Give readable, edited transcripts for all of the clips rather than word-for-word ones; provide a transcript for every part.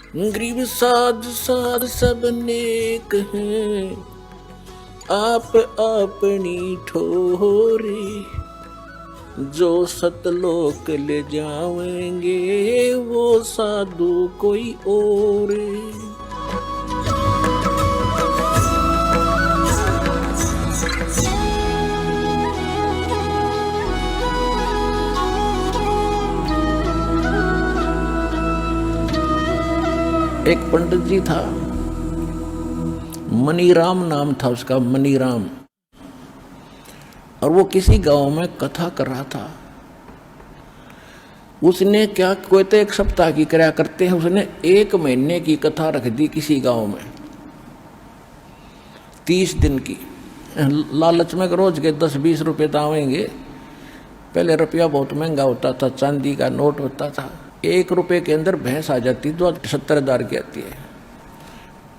गरीब साध साध सब नेक हैं, आप अपनी ठोरे, जो सतलोक ले जाएंगे वो साधु कोई और। एक पंडित जी था, मनीराम नाम था उसका, मनीराम। और वो किसी गांव में कथा कर रहा था। उसने क्या, कोई तो एक सप्ताह की कराया करते हैं, उसने 1 महीने की कथा रख दी किसी गांव में, 30 दिन की। लालच में रोज के 10-20 रुपये दावेंगे। पहले रुपया बहुत महंगा होता था, चांदी का नोट होता था, 1 रुपये के अंदर भैंस आ जाती तो 70,000 की आती है,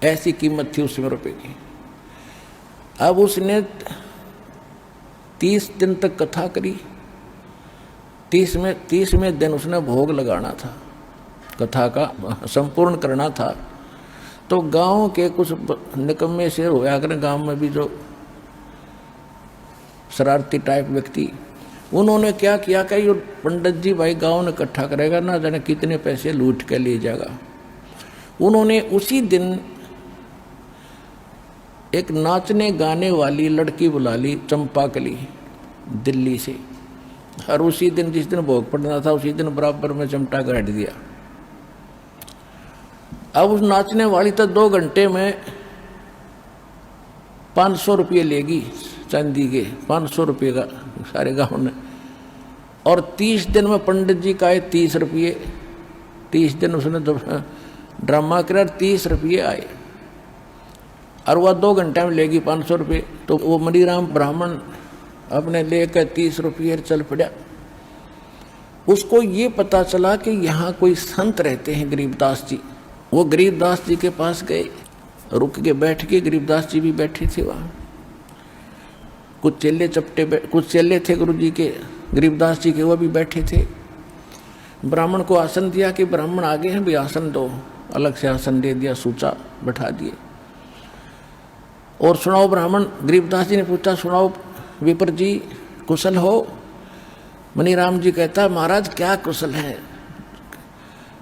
ऐसी कीमत थी उसमें रुपये की। अब उसने 30 दिन तक कथा करी। 30वें दिन उसने भोग लगाना था, कथा का संपूर्ण करना था। तो गांव के कुछ निकम्मे से होया कर, गांव में भी जो शरारती टाइप व्यक्ति, उन्होंने क्या किया कि ये पंडित जी भाई गांव ने इकट्ठा करेगा, ना जाने कितने पैसे लूट के ले जाएगा। उन्होंने उसी दिन एक नाचने गाने वाली लड़की बुला ली, चंपाकली, दिल्ली से। और उसी दिन, जिस दिन भोग पड़ना था, उसी दिन बराबर में चिमटा काट दिया। अब उस नाचने वाली तो 2 घंटे में 500 रुपये लेगी, चांदी के 500 रुपये का सारे गांव ने। और 30 दिन में पंडित जी का आए 30 रुपये। 30 दिन उसने ड्रामा करा, 30 रुपये आए। और वह 2 घंटे में लेगी 500 रुपये। तो वो मनीराम ब्राह्मण अपने लेकर 30 रुपये चल पड़ा। उसको ये पता चला कि यहाँ कोई संत रहते हैं, गरीबदास जी। वो गरीबदास जी के पास गए, रुक के बैठ के, गरीबदास जी भी बैठे थे वहाँ। कुछ चेले थे गुरु जी के, गरीबदास जी के, वो भी बैठे थे। ब्राह्मण को आसन दिया कि ब्राह्मण आगे हैं भी आसन दो, अलग से आसन दे दिया, सूचा बैठा दिए। और सुनाओ ब्राह्मण, गरीबदास जी ने पूछा, सुनाओ विपर जी, कुशल हो? मनीराम जी कहता, महाराज क्या कुशल है?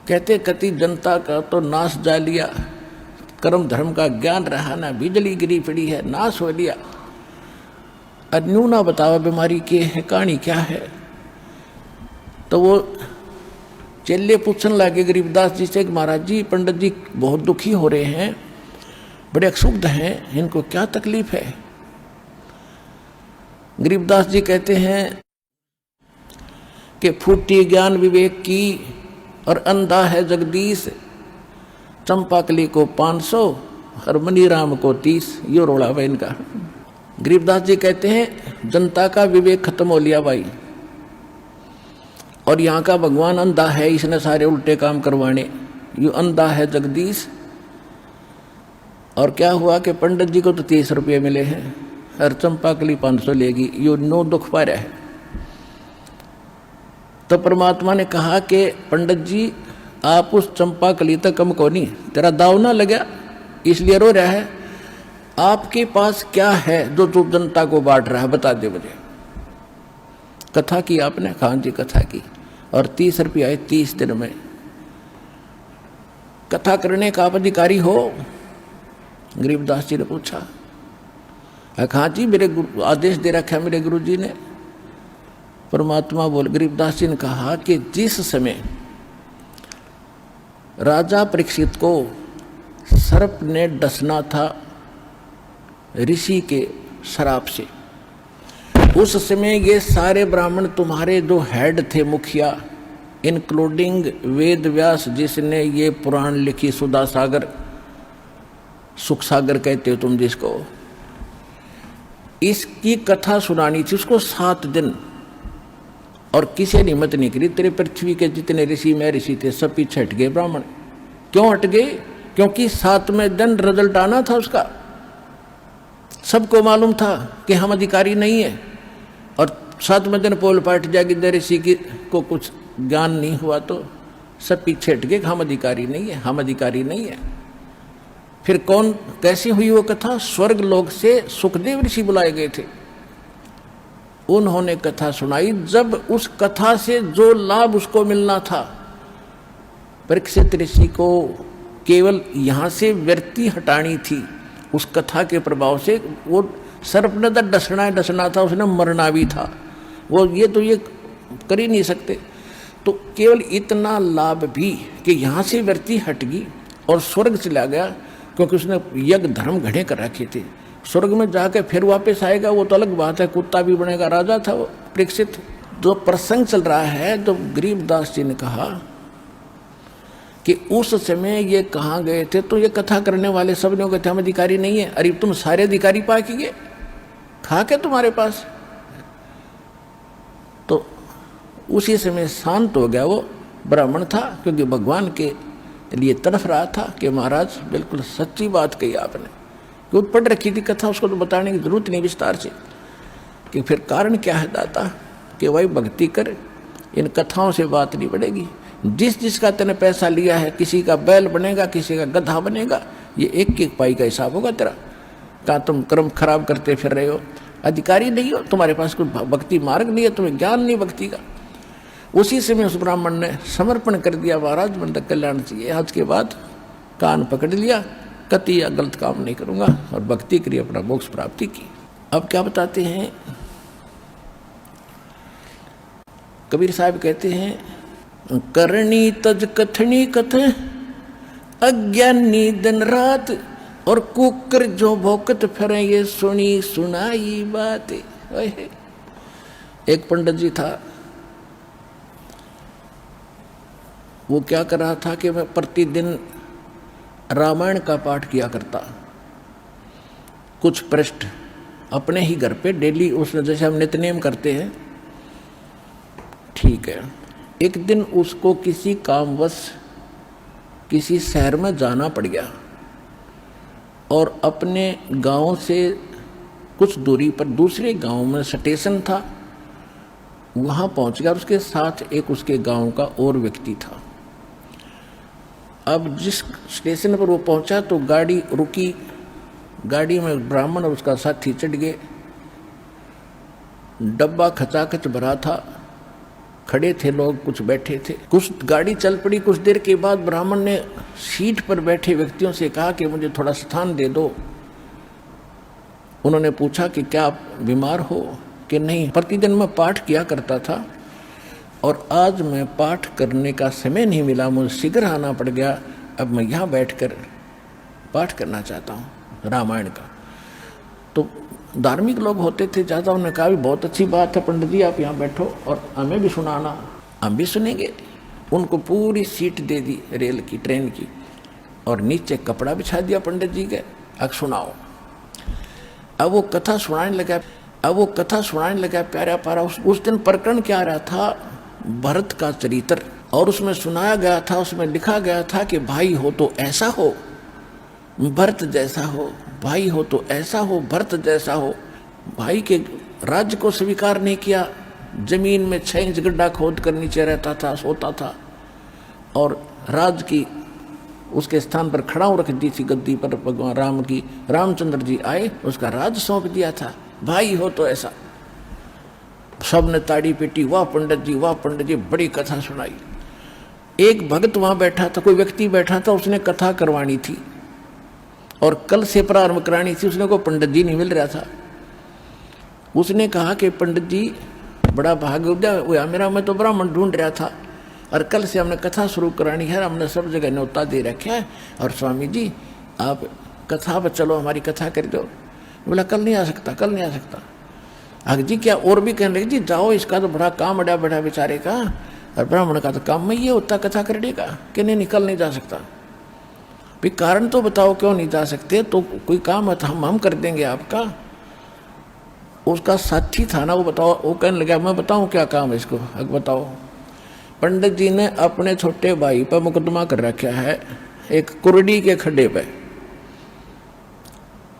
कहते, कति जनता का तो नाश जा लिया, कर्म धर्म का ज्ञान रहा ना, बिजली गिरी पड़ी है, नाश हो लिया। अन्यू ना बतावा बीमारी की है, कहानी क्या है? तो वो चेले पूछने लगे गरीबदास जी से, महाराज जी पंडित जी बहुत दुखी हो रहे हैं, बड़े अक्षुब्ध हैं, इनको क्या तकलीफ है? गरीबदास जी कहते हैं कि फूटी ज्ञान विवेक की और अंधा है जगदीश, चंपाकली को 500 और मनीराम को 30। यो रोड़ा भाई इनका। गरीबदास जी कहते हैं जनता का विवेक खत्म हो लिया भाई, और यहाँ का भगवान अंधा है, इसने सारे उल्टे काम करवाने। यो अंधा है जगदीश। और क्या हुआ कि पंडित जी को तो 30 रुपये मिले हैं, और चंपाकली 500 लेगी, यो 9 दुख पा रहा है। तो परमात्मा ने कहा कि पंडित जी आप उस चंपाकली तक कम को नहीं, तेरा दाव ना लगा इसलिए रो रहा है। आपके पास क्या है जो तू जनता को बांट रहा है, बता दे मुझे। कथा की आपने? खान जी कथा की, और 30 रुपये आए 30 दिन में। कथा करने का आप अधिकारी हो? गरीबदास जी ने पूछा। हाँ जी, मेरे आदेश दे रखा है मेरे गुरु जी ने। परमात्मा बोल, गरीबदास जी ने कहा कि जिस समय राजा परीक्षित को सर्प ने डसना था ऋषि के श्राप से, उस समय ये सारे ब्राह्मण तुम्हारे जो हेड थे, मुखिया, इंक्लूडिंग वेद व्यास जिसने ये पुराण लिखी, सुधा सागर, सुख सागर कहते हो तुम जिसको, इसकी कथा सुनानी थी उसको 7 दिन। और किसी ने हिम्मत नहीं करी। तेरे पृथ्वी के जितने ऋषि में ऋषि थे सब पीछे हट गए ब्राह्मण। क्यों हट गए? क्योंकि 7वें दिन रिजल्ट आना था उसका। सबको मालूम था कि हम अधिकारी नहीं है, और 7वें दिन पोल पाट जाएगी, ऋषि की को कुछ ज्ञान नहीं हुआ तो सब पीछे हट गए, हम अधिकारी नहीं है, हम अधिकारी नहीं है। फिर कौन कैसी हुई वो कथा? स्वर्ग लोक से सुखदेव ऋषि बुलाए गए थे, उन्होंने कथा सुनाई। जब उस कथा से जो लाभ उसको मिलना था, परीक्षित ऋषि को केवल यहाँ से वृत्ति हटानी थी उस कथा के प्रभाव से। वो सर्प ने तो डसना था, उसने मरना भी था, वो ये कर ही नहीं सकते। तो केवल इतना लाभ भी कि यहाँ से वृत्ति हट गई और स्वर्ग चला गया, क्योंकि उसने यज्ञ धर्म घड़े कर रखे थे। स्वर्ग में जाके फिर वापस आएगा वो तो अलग बात है, कुत्ता भी बनेगा, राजा था वो परीक्षित। जो प्रसंग चल रहा है, जो गरीबदास जी ने कहा कि उस समय ये कहाँ गए थे, तो ये कथा करने वाले सब लोग कहते हम अधिकारी नहीं है। अरे तुम सारे अधिकारी पा के गए, खा के तुम्हारे पास। तो उसी समय शांत हो गया वो ब्राह्मण था, क्योंकि भगवान के लिए तड़फ रहा था कि महाराज बिल्कुल सच्ची बात कही आपने। क्योंकि पढ़ रखी थी कथा, उसको तो बताने की जरूरत नहीं विस्तार से कि फिर कारण क्या है दाता, कि भाई भक्ति कर, इन कथाओं से बात नहीं बढ़ेगी। जिसका तेने पैसा लिया है, किसी का बैल बनेगा, किसी का गधा बनेगा, ये एक एक पाई का हिसाब होगा तेरा। कहाँ तुम कर्म खराब करते फिर रहे हो, अधिकारी नहीं हो, तुम्हारे पास कोई भक्ति मार्ग नहीं है, तुम्हें ज्ञान नहीं भक्ति का। उसी समय उस ब्राह्मण ने समर्पण कर दिया, महाराज मन तक कल्याण चाहिए, आज के बाद कान पकड़ लिया, कति या गलत काम नहीं करूंगा, और भक्ति करी, अपना मोक्ष प्राप्ति की। अब क्या बताते हैं कबीर साहब, कहते हैं करनी तज कथनी कथ, अज्ञानी दिन रात, और कुकर जो भोकत फिरे ये सुनी सुनाई बात। एक पंडित जी था, वो क्या कर रहा था कि मैं प्रतिदिन रामायण का पाठ किया करता, कुछ पृष्ठ अपने ही घर पे डेली, उसने जैसे हम नित्यनेम करते हैं, ठीक है। एक दिन उसको किसी कामवश किसी शहर में जाना पड़ गया, और अपने गांव से कुछ दूरी पर दूसरे गांव में स्टेशन था, वहाँ पहुँच गया। उसके साथ एक उसके गांव का और व्यक्ति था। अब जिस स्टेशन पर वो पहुँचा तो गाड़ी रुकी, गाड़ी में ब्राह्मण और उसका साथी चढ़ गए। डब्बा खचाखच भरा था, खड़े थे लोग, कुछ बैठे थे। कुछ गाड़ी चल पड़ी। कुछ देर के बाद ब्राह्मण ने सीट पर बैठे व्यक्तियों से कहा कि मुझे थोड़ा स्थान दे दो। उन्होंने पूछा कि क्या आप बीमार हो कि नहीं? प्रतिदिन मैं पाठ किया करता था और आज मैं पाठ करने का समय नहीं मिला, मुझे शीघ्र आना पड़ गया, अब मैं यहाँ बैठकर पाठ करना चाहता हूँ रामायण का। तो धार्मिक लोग होते थे ज़्यादा, उन्होंने कहा भी बहुत अच्छी बात है पंडित जी, आप यहाँ बैठो और हमें भी सुनाना, हम भी सुनेंगे। उनको पूरी सीट दे दी रेल की, ट्रेन की, और नीचे कपड़ा बिछा दिया पंडित जी के, अब सुनाओ। अब वो कथा सुनाने लगा प्यारा प्यारा। उस दिन प्रकरण क्या रहा था? भरत का चरित्र, और उसमें सुनाया गया था, उसमें लिखा गया था कि भाई हो तो ऐसा हो, भरत जैसा हो, भाई हो तो ऐसा हो, भरत जैसा हो। भाई के राज्य को स्वीकार नहीं किया, जमीन में 6 इंच गड्ढा खोद कर नीचे रहता था, सोता था, और राज की उसके स्थान पर खड़ा रख दी थी गद्दी पर भगवान राम की। रामचंद्र जी आए, उसका राज सौंप दिया था, भाई हो तो ऐसा। सब ने ताड़ी पीटी, वाह पंडित जी, बड़ी कथा सुनाई। एक भक्त वहां बैठा था, कोई व्यक्ति बैठा था, उसने कथा करवानी थी और कल से प्रारंभ करानी थी। उसने को पंडित जी नहीं मिल रहा था। उसने कहा कि पंडित जी बड़ा भाग्योदय हुआ मेरा, मैं तो ब्राह्मण ढूंढ रहा था और कल से हमने कथा शुरू करानी है, हमने सब जगह न्योता दे रखा है, और स्वामी जी आप कथा पर चलो, हमारी कथा कर दो। बोला कल नहीं आ सकता। आगे जी क्या? और भी कहने लगे जी जाओ, इसका तो बड़ा काम अड़ा बैठा बेचारे का, और ब्राह्मण का तो काम में ये होता कथा करने का, कि नहीं कल नहीं जा सकता। भी कारण तो बताओ क्यों नहीं जा सकते? तो कोई काम है तो हम कर देंगे आपका। उसका साथी था ना, वो बताओ, वो कहने लगा मैं बताऊं क्या काम है इसको, अब बताओ। पंडित जी ने अपने छोटे भाई पर मुकदमा कर रखा है एक कुरडी के खड्डे पे,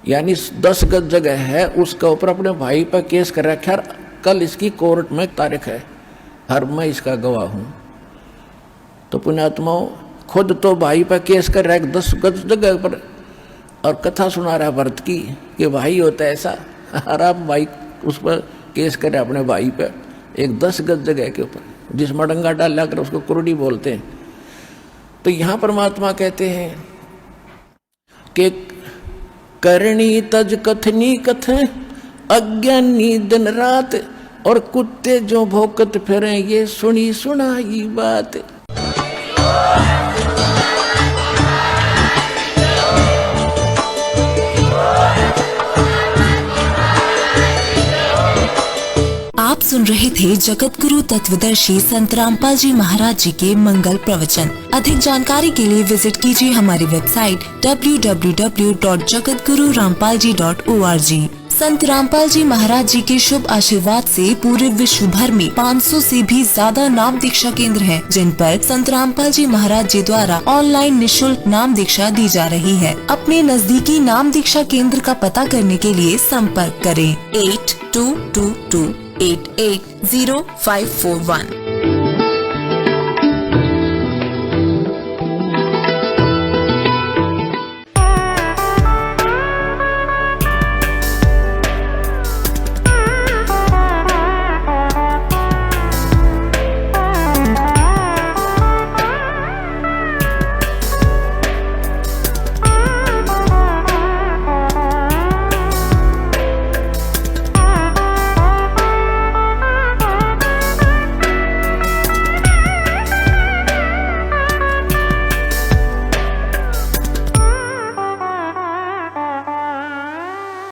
यानी 10 गज जगह है, उसका ऊपर अपने भाई पर केस कर रखा है। कल इसकी कोर्ट में तारीख है, हर मैं इसका गवाह हूं। तो पुण्यात्माओं खुद तो भाई पर केस कर रहा है 10 गज जगह पर, और कथा सुना रहा है भरत की कि भाई होता है ऐसा, और आप भाई उस पर केस कर रहे अपने भाई पर एक 10 गज जगह के ऊपर, जिस मडंगा डाल कर उसको कुरुड़ी बोलते हैं। तो यहां परमात्मा कहते हैं कि करणी तज कथनी कथ अज्ञानी दिन रात, और कुत्ते जो भौंकत फिरे ये सुनी सुनाई बात। आप सुन रहे थे जगत गुरु तत्वदर्शी संत रामपाल जी महाराज जी के मंगल प्रवचन। अधिक जानकारी के लिए विजिट कीजिए हमारी वेबसाइट www.jagatgururampalji.org। संत रामपाल जी महाराज जी के शुभ आशीर्वाद से पूरे विश्व भर में 500 से भी ज्यादा नाम दीक्षा केंद्र हैं, जिन पर संत रामपाल जी महाराज जी द्वारा ऑनलाइन निशुल्क नाम दीक्षा दी जा रही है। अपने नजदीकी नाम दीक्षा केंद्र का पता करने के लिए संपर्क करें 8222880541।